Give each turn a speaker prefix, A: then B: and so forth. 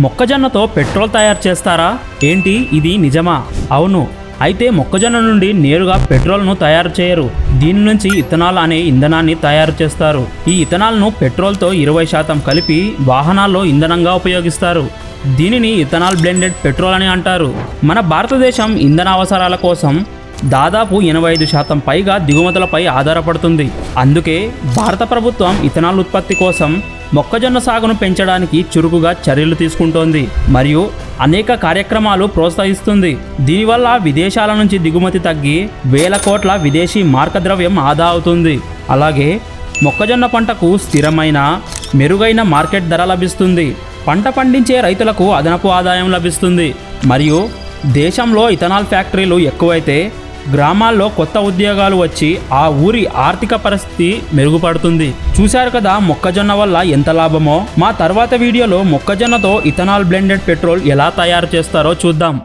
A: మొక్కజొన్నతో పెట్రోల్ తయారు చేస్తారా ఏంటి, ఇది నిజమా? అవును. అయితే మొక్కజొన్న నుండి నేరుగా పెట్రోల్ను తయారు చేయరు. దీని నుంచి ఇథనాల్ అనే ఇంధనాన్ని తయారు చేస్తారు. ఈ ఇథనాల్ను పెట్రోల్తో 20% కలిపి వాహనాల్లో ఇంధనంగా ఉపయోగిస్తారు. దీనిని ఇథనాల్ బ్లెండెడ్ పెట్రోల్ అని అంటారు. మన భారతదేశం ఇంధన అవసరాల కోసం దాదాపు 85% పైగా దిగుమతులపై ఆధారపడుతుంది. అందుకే భారత ప్రభుత్వం ఇథనాల్ ఉత్పత్తి కోసం మొక్కజొన్న సాగును పెంచడానికి చురుకుగా చర్యలు తీసుకుంటోంది మరియు అనేక కార్యక్రమాలు ప్రోత్సహిస్తుంది. దీనివల్ల విదేశాల నుంచి దిగుమతి తగ్గి వేల కోట్ల విదేశీ మార్కద్రవ్యం ఆదా అవుతుంది. అలాగే మొక్కజొన్న పంటకు స్థిరమైన మెరుగైన మార్కెట్ ధర లభిస్తుంది. పంట పండించే రైతులకు అదనపు ఆదాయం లభిస్తుంది మరియు దేశంలో ఇథనాల్ ఫ్యాక్టరీలు ఎక్కువైతే గ్రామాల్లో కొత్త ఉద్యోగాలు వచ్చి ఆ ఊరి ఆర్థిక పరిస్థితి మెరుగుపడుతుంది. చూశారు కదా మొక్కజొన్న వల్ల ఎంత లాభమో. మా తర్వాత వీడియోలో మొక్కజొన్నతో ఇథనాల్ బ్లెండెడ్ పెట్రోల్ ఎలా తయారు చేస్తారో చూద్దాం.